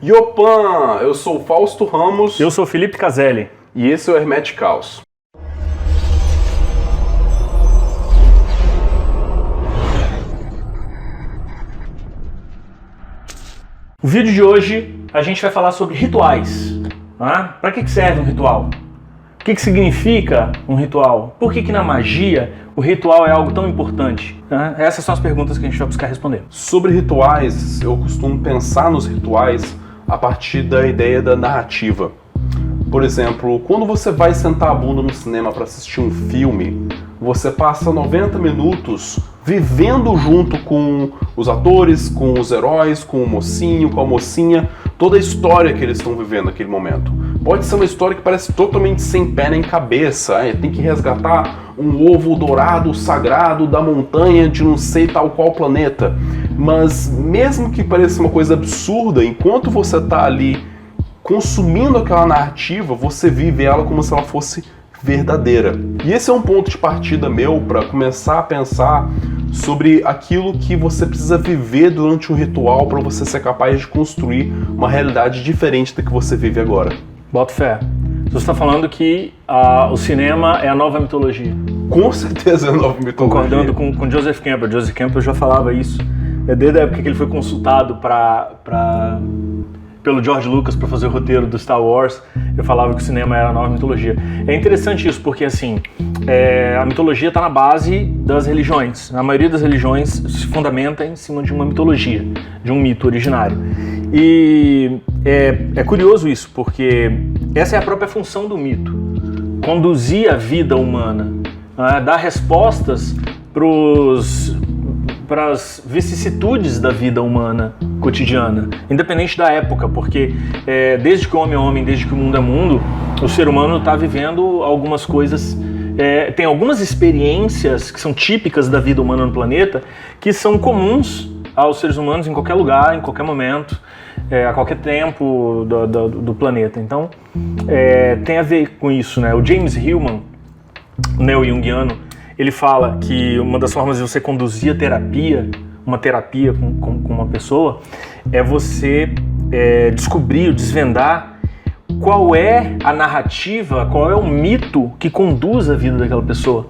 Iopan! Eu sou o Fausto Ramos. Eu sou o Felipe Caselli. E esse é o Hermeticals. O vídeo de hoje a gente vai falar sobre rituais. Para que serve um ritual? O que significa um ritual? Por que na magia o ritual é algo tão importante? Essas são as perguntas que a gente vai buscar responder. Sobre rituais, eu costumo pensar nos rituais a partir da ideia da narrativa. Por exemplo, quando você vai sentar a bunda no cinema para assistir um filme, você passa 90 minutos vivendo junto com os atores, com os heróis, com o mocinho, com a mocinha, toda a história que eles estão vivendo naquele momento. Pode ser uma história que parece totalmente sem pé nem cabeça, tem que resgatar um ovo dourado sagrado da montanha de não sei tal qual planeta. Mas mesmo que pareça uma coisa absurda, enquanto você está ali consumindo aquela narrativa, você vive ela como se ela fosse verdadeira. E esse é um ponto de partida meu para começar a pensar sobre aquilo que você precisa viver durante um ritual para você ser capaz de construir uma realidade diferente da que você vive agora. Boto fé. Você está falando que o cinema é a nova mitologia. Com certeza é a nova mitologia. Concordando com Joseph Campbell. Joseph Campbell já falava isso. Desde a época que ele foi consultado pelo George Lucas para fazer o roteiro do Star Wars, eu falava que o cinema era a nova mitologia. É interessante isso, porque assim, a mitologia está na base das religiões. A maioria das religiões se fundamenta em cima de uma mitologia, de um mito originário. E é curioso isso, porque essa é a própria função do mito. Conduzir a vida humana, dar respostas para as vicissitudes da vida humana cotidiana, independente da época, porque desde que o homem é homem, desde que o mundo é mundo, o ser humano está vivendo algumas coisas, tem algumas experiências que são típicas da vida humana no planeta, que são comuns aos seres humanos em qualquer lugar, em qualquer momento, a qualquer tempo do planeta. Então, tem a ver com isso, né? O James Hillman, o neo-jungiano, ele fala que uma das formas de você conduzir a terapia, uma terapia com uma pessoa, é você descobrir, desvendar qual é a narrativa, qual é o mito que conduz a vida daquela pessoa.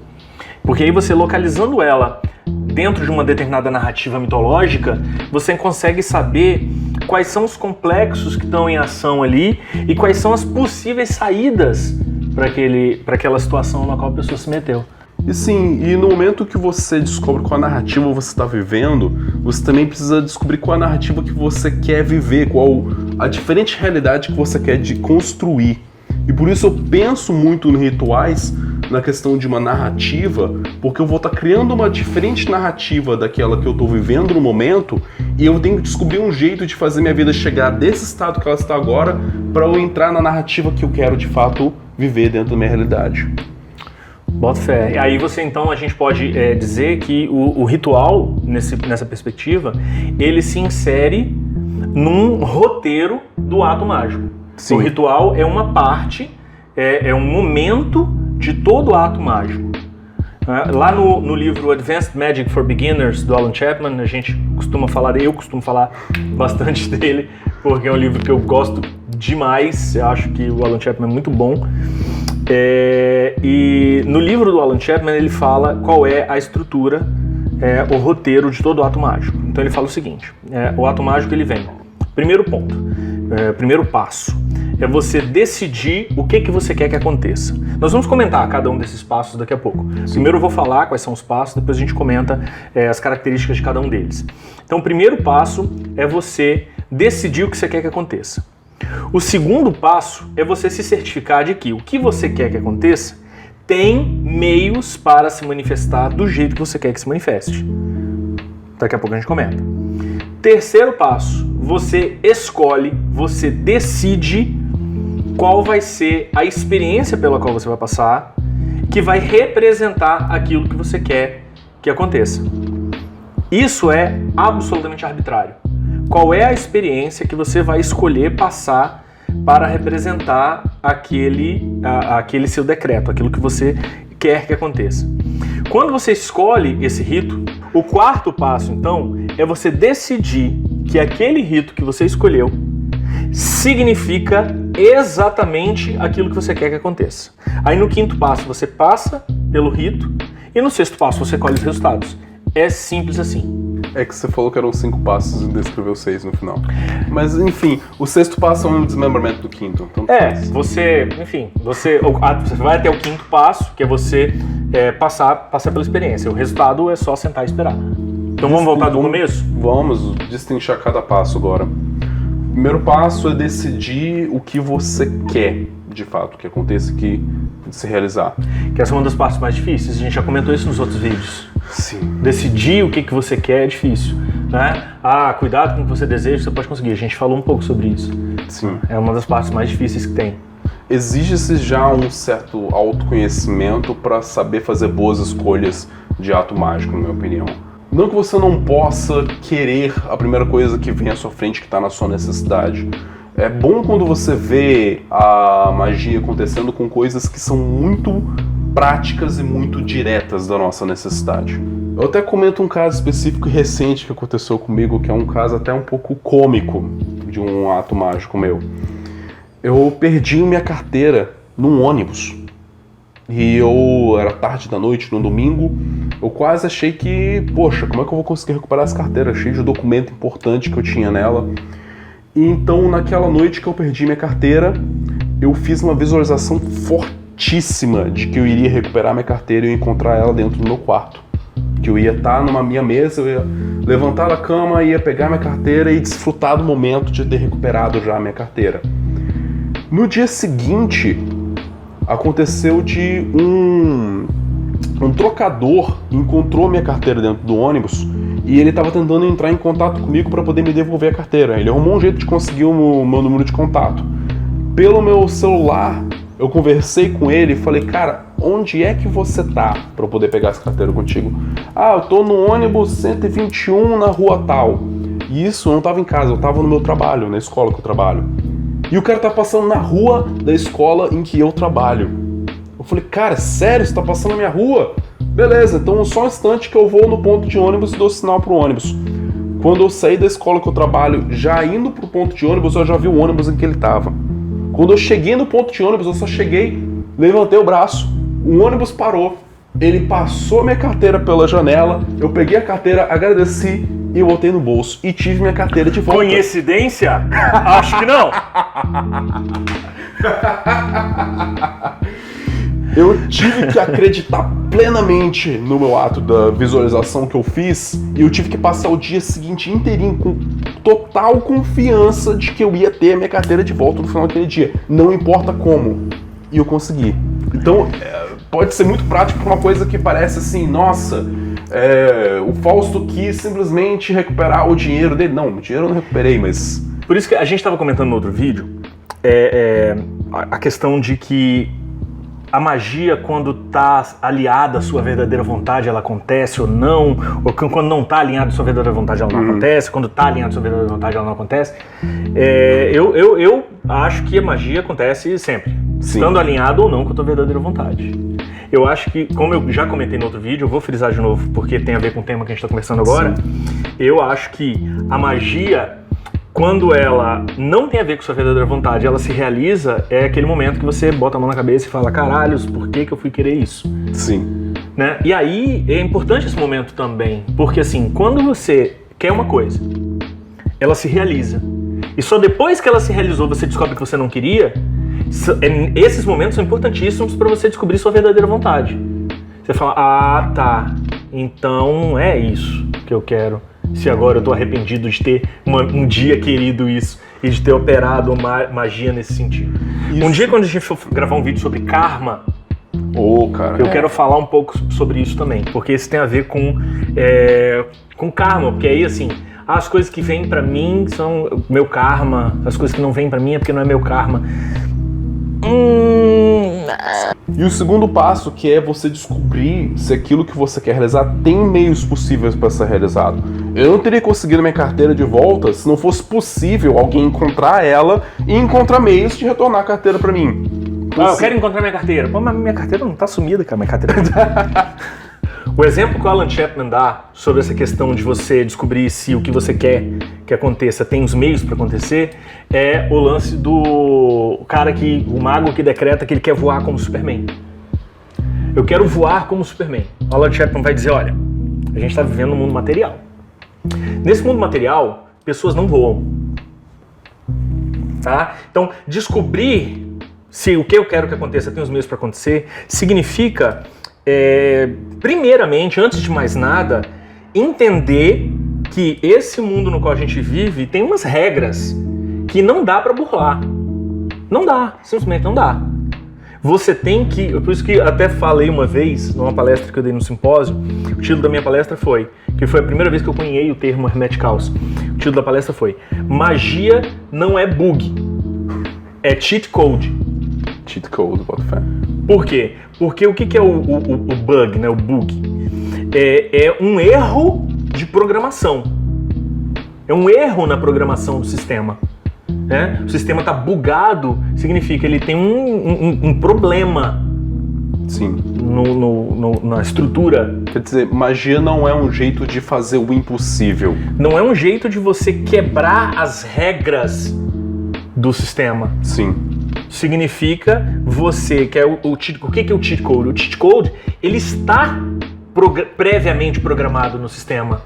Porque aí você, localizando ela dentro de uma determinada narrativa mitológica, você consegue saber quais são os complexos que estão em ação ali e quais são as possíveis saídas para aquela situação na qual a pessoa se meteu. E sim, e no momento que você descobre qual a narrativa você está vivendo, você também precisa descobrir qual a narrativa que você quer viver, qual a diferente realidade que você quer de construir. E por isso eu penso muito nos rituais, na questão de uma narrativa, porque eu vou estar criando uma diferente narrativa daquela que eu estou vivendo no momento, e eu tenho que descobrir um jeito de fazer minha vida chegar desse estado que ela está agora, para eu entrar na narrativa que eu quero de fato viver dentro da minha realidade. Boto fé. E aí a gente pode dizer que o ritual, nessa perspectiva, ele se insere num roteiro do ato mágico. Sim. O ritual é uma parte, é um momento de todo o ato mágico. Lá no livro Advanced Magic for Beginners, do Alan Chapman, eu costumo falar bastante dele, porque é um livro que eu gosto demais, eu acho que o Alan Chapman é muito bom. E no livro do Alan Chapman ele fala qual é a estrutura, o roteiro de todo o ato mágico. Então ele fala o seguinte, o ato mágico ele vem, primeiro ponto, primeiro passo, é você decidir o que você quer que aconteça. Nós vamos comentar cada um desses passos daqui a pouco. Sim. Primeiro eu vou falar quais são os passos, depois a gente comenta as características de cada um deles. Então o primeiro passo é você decidir o que você quer que aconteça. O segundo passo é você se certificar de que o que você quer que aconteça tem meios para se manifestar do jeito que você quer que se manifeste. Daqui a pouco a gente comenta. Terceiro passo, você escolhe, você decide qual vai ser a experiência pela qual você vai passar, que vai representar aquilo que você quer que aconteça. Isso é absolutamente arbitrário. Qual é a experiência que você vai escolher passar para representar aquele seu decreto, aquilo que você quer que aconteça. Quando você escolhe esse rito, o quarto passo, então, é você decidir que aquele rito que você escolheu significa exatamente aquilo que você quer que aconteça. Aí no quinto passo você passa pelo rito e no sexto passo você colhe os resultados. É simples assim. É que você falou que eram 5 passos e descreveu 6 no final. Mas, enfim, o sexto passo é um desmembramento do quinto. Então você vai até o quinto passo, que é você passar pela experiência. O resultado é só sentar e esperar. Então vamos voltar do começo? Vamos destrinchar cada passo agora. O primeiro passo é decidir o que você quer, de fato, que aconteça, que se realizar. Que essa é uma das partes mais difíceis, a gente já comentou isso nos outros vídeos. Sim. Decidir o que você quer é difícil, né? Cuidado com o que você deseja, você pode conseguir. A gente falou um pouco sobre isso. Sim. É uma das partes mais difíceis que tem. Exige-se já um certo autoconhecimento para saber fazer boas escolhas de ato mágico, na minha opinião. Não que você não possa querer a primeira coisa que vem à sua frente, que está na sua necessidade. É bom quando você vê a magia acontecendo com coisas que são muito práticas e muito diretas da nossa necessidade. Eu até comento um caso específico e recente que aconteceu comigo, que é um caso até um pouco cômico de um ato mágico meu. Eu perdi minha carteira num ônibus. E era tarde da noite, no domingo. Eu quase achei que, poxa, como é que eu vou conseguir recuperar essa carteira? Cheio de documento importante que eu tinha nela. E então, naquela noite que eu perdi minha carteira, eu fiz uma visualização fortíssima de que eu iria recuperar minha carteira e encontrar ela dentro do meu quarto. Que eu ia estar numa minha mesa, eu ia levantar da cama, ia pegar minha carteira e desfrutar do momento de ter recuperado já a minha carteira. No dia seguinte, aconteceu de um trocador encontrou minha carteira dentro do ônibus e ele estava tentando entrar em contato comigo para poder me devolver a carteira. Ele arrumou um jeito de conseguir o meu número de contato. Pelo meu celular, eu conversei com ele e falei, cara, onde é que você tá para poder pegar essa carteira contigo? Eu tô no ônibus 121 na rua tal. E isso, eu não tava em casa, eu tava no meu trabalho, na escola que eu trabalho. E o cara tá passando na rua da escola em que eu trabalho. Eu falei, cara, sério, você tá passando na minha rua? Beleza, então só um instante que eu vou no ponto de ônibus e dou sinal pro ônibus. Quando eu saí da escola que eu trabalho, já indo pro ponto de ônibus, eu já vi o ônibus em que ele tava. Quando eu cheguei no ponto de ônibus, eu só cheguei, levantei o braço, o ônibus parou, ele passou minha carteira pela janela, eu peguei a carteira, agradeci e eu botei no bolso e tive minha carteira de volta. Coincidência? Acho que não. Eu tive que acreditar plenamente no meu ato da visualização que eu fiz e eu tive que passar o dia seguinte inteirinho com total confiança de que eu ia ter a minha carteira de volta no final daquele dia. Não importa como. E eu consegui. Então, pode ser muito prático para uma coisa que parece assim, nossa, o Fausto quis simplesmente recuperar o dinheiro dele. Não, o dinheiro eu não recuperei, mas... Por isso que a gente estava comentando no outro vídeo, a questão de que a magia, quando está aliada à sua verdadeira vontade, ela acontece ou não, ou quando não está alinhada à sua verdadeira vontade, ela não acontece, quando está alinhada à sua verdadeira vontade, ela não acontece. Eu acho que a magia acontece sempre, Sim. Estando alinhado ou não com a tua verdadeira vontade. Eu acho que, como eu já comentei no outro vídeo, eu vou frisar de novo, porque tem a ver com o tema que a gente está conversando agora. Sim. Eu acho que a magia, quando ela não tem a ver com sua verdadeira vontade, ela se realiza, é aquele momento que você bota a mão na cabeça e fala, caralhos, por que eu fui querer isso? Sim. Né? E aí, é importante esse momento também, porque assim, quando você quer uma coisa, ela se realiza, e só depois que ela se realizou, você descobre que você não queria, esses momentos são importantíssimos para você descobrir sua verdadeira vontade. Você fala, tá, então é isso que eu quero. Se agora eu tô arrependido de ter um dia querido isso e de ter operado magia nesse sentido. Isso. Um dia, quando a gente for gravar um vídeo sobre karma, cara, eu quero falar um pouco sobre isso também, porque isso tem a ver com karma, porque aí assim, as coisas que vêm pra mim são meu karma, as coisas que não vêm pra mim é porque não é meu karma. E o segundo passo, que é você descobrir se aquilo que você quer realizar tem meios possíveis para ser realizado. Eu não teria conseguido minha carteira de volta se não fosse possível alguém encontrar ela e encontrar meios de retornar a carteira para mim. Eu quero encontrar minha carteira. Pô, mas minha carteira não tá sumida, cara. Minha carteira O exemplo que o Alan Chapman dá sobre essa questão de você descobrir se o que você quer que aconteça tem os meios para acontecer é o lance do o mago que decreta que ele quer voar como Superman. Eu quero voar como Superman. O Alan Chapman vai dizer, olha, a gente está vivendo um mundo material. Nesse mundo material, pessoas não voam. Tá? Então, descobrir se o que eu quero que aconteça tem os meios para acontecer significa, primeiramente, antes de mais nada, entender que esse mundo no qual a gente vive tem umas regras que não dá para burlar. Não dá, simplesmente não dá. Você tem que, por isso que até falei uma vez, numa palestra que eu dei no simpósio, o título da minha palestra foi a primeira vez que eu cunhei o termo Hermetic Chaos. O título da palestra foi Magia não é bug, é cheat code. Cheat code, bota fé. Por quê? Porque o que é o bug, né? O bug? É um erro de programação. É um erro na programação do sistema. Né? O sistema está bugado, significa que ele tem um problema. Sim. Na estrutura. Quer dizer, magia não é um jeito de fazer o impossível. Não é um jeito de você quebrar as regras do sistema. Sim. Significa você, que é o cheat code. O que é o cheat code? O cheat code, ele está previamente programado no sistema.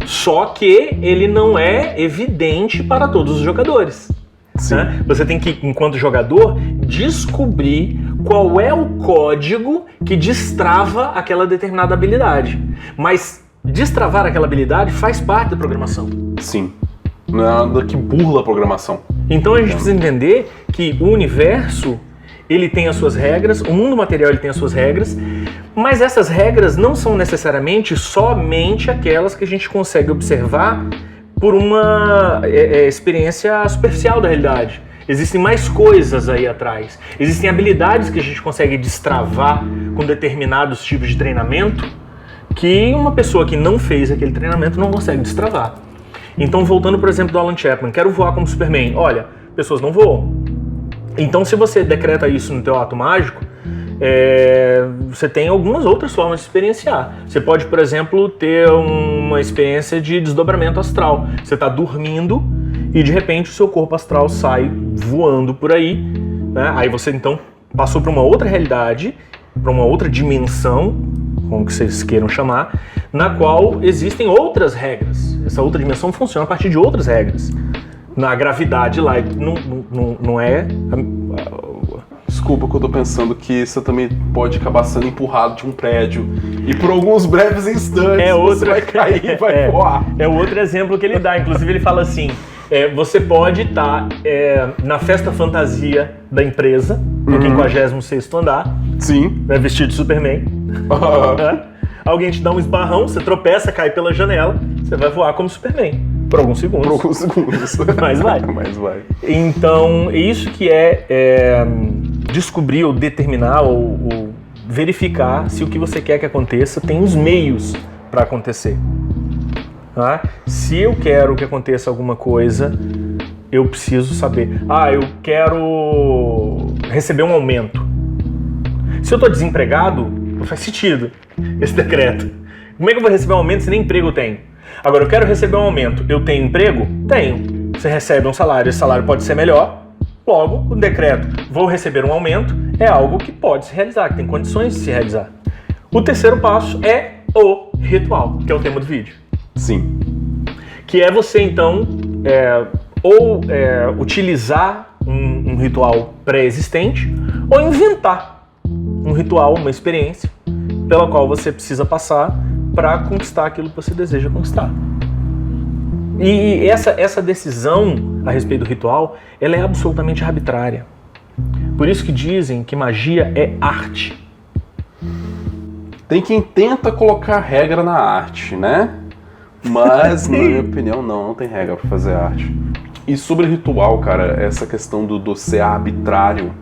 Só que ele não é evidente para todos os jogadores. Né? Você tem que, enquanto jogador, descobrir qual é o código que destrava aquela determinada habilidade. Mas destravar aquela habilidade faz parte da programação. Sim. Não é nada que burla a programação. Então a gente precisa entender que o universo, ele tem as suas regras, o mundo material ele tem as suas regras, mas essas regras não são necessariamente somente aquelas que a gente consegue observar por uma experiência superficial da realidade. Existem mais coisas aí atrás. Existem habilidades que a gente consegue destravar com determinados tipos de treinamento que uma pessoa que não fez aquele treinamento não consegue destravar. Então, voltando, por exemplo, do Alan Chapman, quero voar como Superman. Olha, pessoas não voam. Então, se você decreta isso no teu ato mágico, você tem algumas outras formas de experienciar. Você pode, por exemplo, ter uma experiência de desdobramento astral. Você está dormindo e, de repente, o seu corpo astral sai voando por aí. Né? Aí você, então, passou para uma outra realidade, para uma outra dimensão, como que vocês queiram chamar, na qual existem outras regras. Essa outra dimensão funciona a partir de outras regras. Na gravidade lá não é... Desculpa que eu tô pensando que você também pode acabar sendo empurrado de um prédio e por alguns breves instantes você vai cair e vai voar. É o outro exemplo que ele dá. Inclusive ele fala assim, você pode estar na festa fantasia da empresa, no 56º andar, sim, vestido de Superman. Alguém te dá um esbarrão, você tropeça, cai pela janela, você vai voar como Superman. Por alguns segundos. Mas vai. Mas vai. Então, isso que é descobrir ou determinar ou verificar se o que você quer que aconteça tem os meios para acontecer. Tá? Se eu quero que aconteça alguma coisa, eu preciso saber. Eu quero receber um aumento. Se eu estou desempregado, não faz sentido esse decreto. Como é que eu vou receber um aumento se nem emprego eu tenho? Agora, eu quero receber um aumento. Eu tenho emprego? Tenho. Você recebe um salário, esse salário pode ser melhor. Logo, o decreto, vou receber um aumento, é algo que pode se realizar, que tem condições de se realizar. O terceiro passo é o ritual, que é o tema do vídeo. Sim. Que é você, então, utilizar um ritual pré-existente ou inventar um ritual, uma experiência, pela qual você precisa passar para conquistar aquilo que você deseja conquistar. E essa decisão a respeito do ritual, ela é absolutamente arbitrária. Por isso que dizem que magia é arte. Tem quem tenta colocar regra na arte, né? Mas, na minha opinião, não tem regra para fazer arte. E sobre ritual, cara, essa questão do ser arbitrário,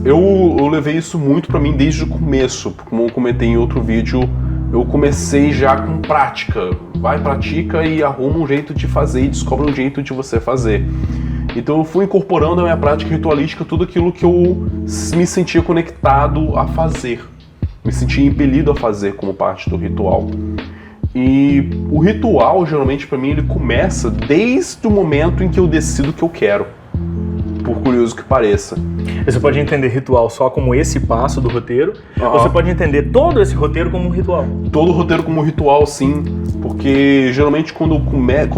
eu levei isso muito para mim desde o começo. Como eu comentei em outro vídeo, eu comecei já com prática. Vai, pratica e arruma um jeito de fazer e descobre um jeito de você fazer. Então eu fui incorporando na minha prática ritualística tudo aquilo que eu me sentia conectado a fazer. Me sentia impelido a fazer como parte do ritual. E o ritual, geralmente, pra mim, ele começa desde o momento em que eu decido o que eu quero. Por curioso que pareça. Você pode entender ritual só como esse passo do roteiro, ou você pode entender todo esse roteiro como um ritual. Todo o roteiro como um ritual, sim. Porque geralmente quando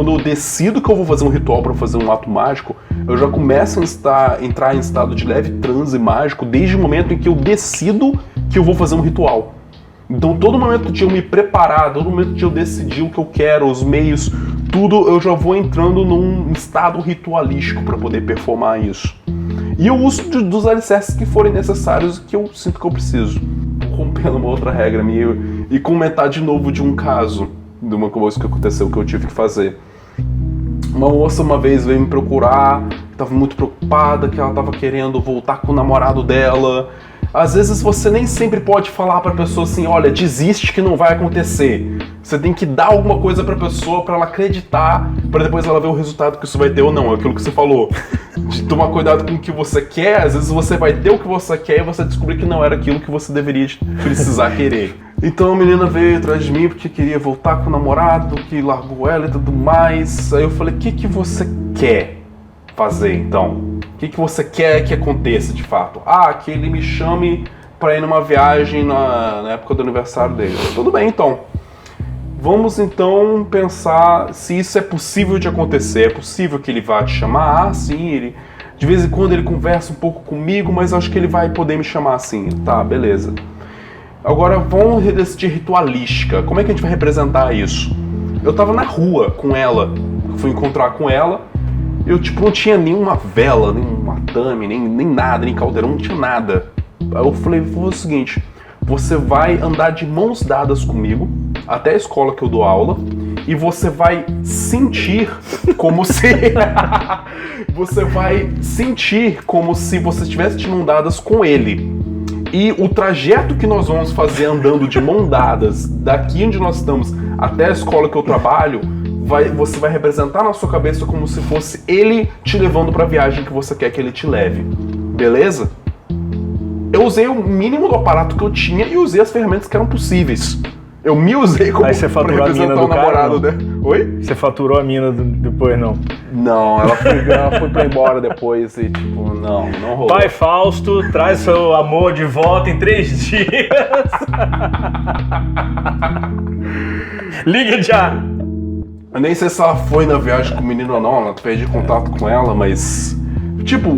eu decido que eu vou fazer um ritual para fazer um ato mágico, eu já começo a entrar em estado de leve transe mágico desde o momento em que eu decido que eu vou fazer um ritual. Então todo momento de eu me preparar, todo momento de eu decidir o que eu quero, os meios, tudo, eu já vou entrando num estado ritualístico para poder performar isso. E eu uso dos alicerces que forem necessários, que eu sinto que eu preciso. Rompendo uma outra regra minha e comentar de novo de um caso, de uma coisa que aconteceu, que eu tive que fazer. Uma moça uma vez veio me procurar, estava muito preocupada, que ela estava querendo voltar com o namorado dela. Às vezes você nem sempre pode falar pra pessoa assim, olha, desiste que não vai acontecer. Você tem que dar alguma coisa pra pessoa pra ela acreditar, pra depois ela ver o resultado que isso vai ter ou não. É aquilo que você falou, de tomar cuidado com o que você quer. Às vezes você vai ter o que você quer e você descobrir que não era aquilo que você deveria precisar querer. Então a menina veio atrás de mim porque queria voltar com o namorado, que largou ela e tudo mais. Aí eu falei, o que você quer fazer então? O que você quer que aconteça de fato? Ah, que ele me chame pra ir numa viagem na época do aniversário dele. Tudo bem, então. Vamos então pensar se isso é possível de acontecer. É possível que ele vá te chamar? Ah, sim, ele... De vez em quando ele conversa um pouco comigo, mas acho que ele vai poder me chamar assim. Tá, beleza. Agora vamos decidir ritualística. Como é que a gente vai representar isso? Eu tava na rua com ela. Fui encontrar com ela. Eu, não tinha nenhuma vela, nem um matame, nem nada, nem caldeirão, não tinha nada. Aí eu falei, vou fazer o seguinte, você vai andar de mãos dadas comigo, até a escola que eu dou aula, e você vai sentir como se... você vai sentir como se você estivesse de mãos dadas com ele. E o trajeto que nós vamos fazer andando de mãos dadas, daqui onde nós estamos até a escola que eu trabalho, você vai representar na sua cabeça como se fosse ele te levando para a viagem que você quer que ele te leve. Beleza? Eu usei o mínimo do aparato que eu tinha e usei as ferramentas que eram possíveis. Eu me usei como para representar o namorado dele. Oi? Você faturou a mina depois, não? Não, ela foi pra ir embora depois e não rolou. Pai Fausto, traz seu amor de volta em 3 dias. Liga já! Eu nem sei se ela foi na viagem com o menino ou não, eu perdi contato com ela, mas...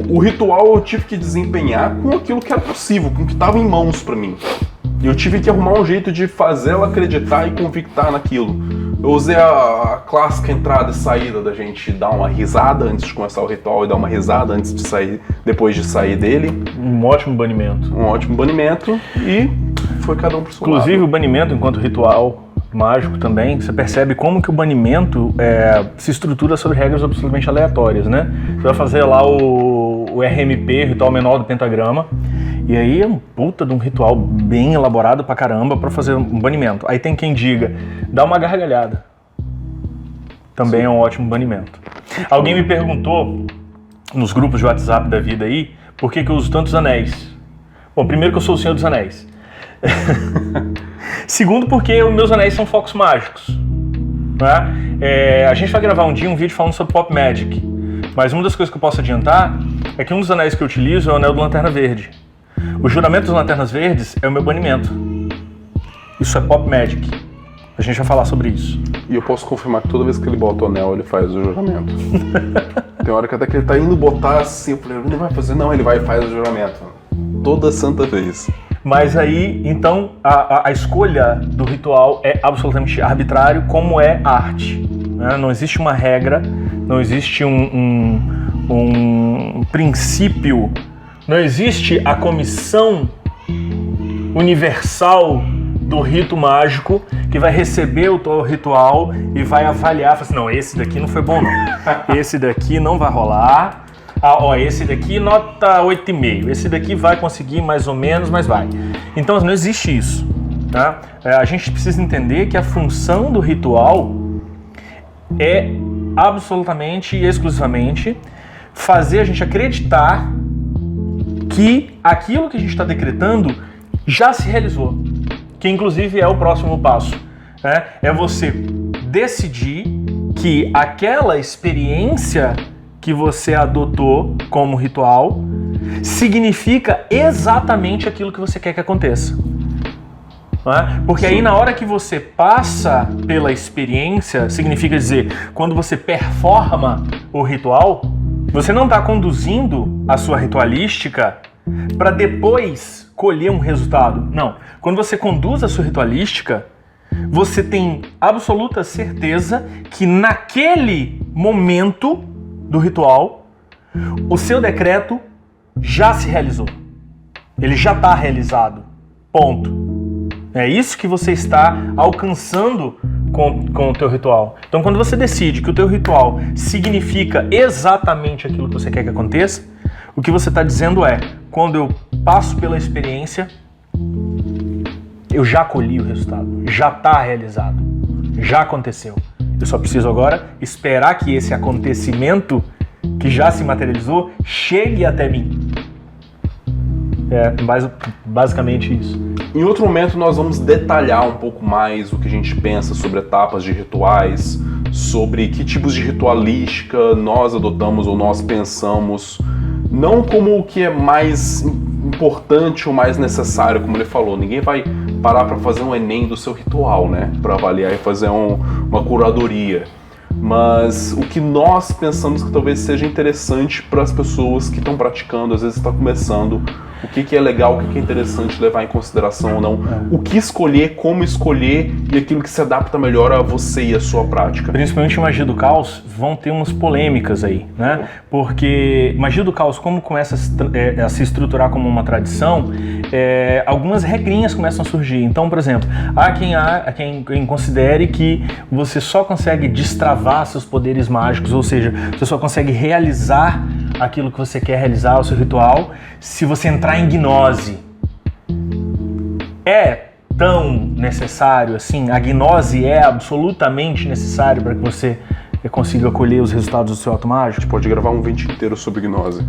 o ritual eu tive que desempenhar com aquilo que era possível, com o que estava em mãos pra mim. Eu tive que arrumar um jeito de fazer ela acreditar e convictar naquilo. Eu usei a clássica entrada e saída da gente dar uma risada antes de começar o ritual e dar uma risada antes de sair, depois de sair dele. Um ótimo banimento. Um ótimo banimento e foi cada um pro seu lado. Inclusive o banimento enquanto ritual mágico também, você percebe como que o banimento se estrutura sobre regras absolutamente aleatórias, né? Você vai fazer lá o RMP, Ritual Menor do Pentagrama, e aí é um puta de um ritual bem elaborado pra caramba pra fazer um banimento. Aí tem quem diga, dá uma gargalhada. Também Sim. É um ótimo banimento. Alguém me perguntou, nos grupos de WhatsApp da vida aí, por que eu uso tantos anéis? Bom, primeiro que eu sou o Senhor dos Anéis. Segundo, porque os meus anéis são focos mágicos. Né? A gente vai gravar um dia um vídeo falando sobre Pop Magic, mas uma das coisas que eu posso adiantar é que um dos anéis que eu utilizo é o anel do Lanterna Verde. O juramento das Lanternas Verdes é o meu banimento. Isso é Pop Magic. A gente vai falar sobre isso. E eu posso confirmar que toda vez que ele bota o anel, ele faz o juramento. Tem hora que até que ele tá indo botar assim, eu falei, ele não vai fazer, não, ele vai e faz o juramento. Toda santa vez. Mas aí, então, a escolha do ritual é absolutamente arbitrário, como é a arte. Né? Não existe uma regra, não existe um princípio, não existe a comissão universal do rito mágico que vai receber o teu ritual e vai avaliar, fala assim, não, esse daqui não foi bom não, esse daqui não vai rolar. Esse daqui nota 8,5, esse daqui vai conseguir mais ou menos, mas vai. Então não existe isso. Tá? A gente precisa entender que a função do ritual é absolutamente e exclusivamente fazer a gente acreditar que aquilo que a gente está decretando já se realizou. que inclusive é o próximo passo, né? É você decidir que aquela experiência que você adotou como ritual significa exatamente aquilo que você quer que aconteça. Porque aí na hora que você passa pela experiência, significa dizer, quando você performa o ritual, você não está conduzindo a sua ritualística para depois colher um resultado. Não. Quando você conduz a sua ritualística, você tem absoluta certeza que naquele momento do ritual, o seu decreto já se realizou. Ele já está realizado. Ponto. É isso que você está alcançando com o teu ritual. Então, quando você decide que o teu ritual significa exatamente aquilo que você quer que aconteça, o que você está dizendo é, quando eu passo pela experiência, eu já colhi o resultado, já está realizado, já aconteceu. Eu só preciso agora esperar que esse acontecimento que já se materializou chegue até mim. É basicamente isso. Em outro momento nós vamos detalhar um pouco mais o que a gente pensa sobre etapas de rituais, sobre que tipos de ritualística nós adotamos ou nós pensamos, não como o que é mais importante ou mais necessário, como ele falou. Ninguém vai parar para fazer um Enem do seu ritual, né? Para avaliar e fazer uma curadoria. Mas o que nós pensamos que talvez seja interessante para as pessoas que estão praticando, às vezes está começando, o que é legal, o que é interessante levar em consideração ou não, o que escolher, como escolher e aquilo que se adapta melhor a você e a sua prática. Principalmente em Magia do Caos, vão ter umas polêmicas aí, né? Porque Magia do Caos, como começa a se estruturar como uma tradição, algumas regrinhas começam a surgir. Então, por exemplo, há quem considere que você só consegue destravar seus poderes mágicos, ou seja, você só consegue realizar aquilo que você quer realizar, o seu ritual, se você entrar em gnose. É tão necessário assim? A gnose é absolutamente necessário para que você consiga colher os resultados do seu ato mágico? A gente pode gravar um vídeo inteiro sobre gnose.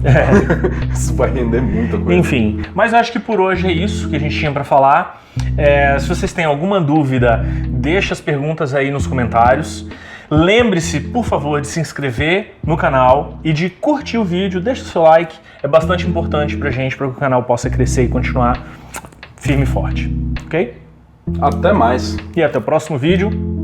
Isso vai render muita coisa. Enfim, mas eu acho que por hoje é isso que a gente tinha para falar. Se vocês têm alguma dúvida, deixa as perguntas aí nos comentários. Lembre-se, por favor, de se inscrever no canal e de curtir o vídeo, deixa o seu like, é bastante importante pra gente, para que o canal possa crescer e continuar firme e forte, ok? Até mais. E até o próximo vídeo.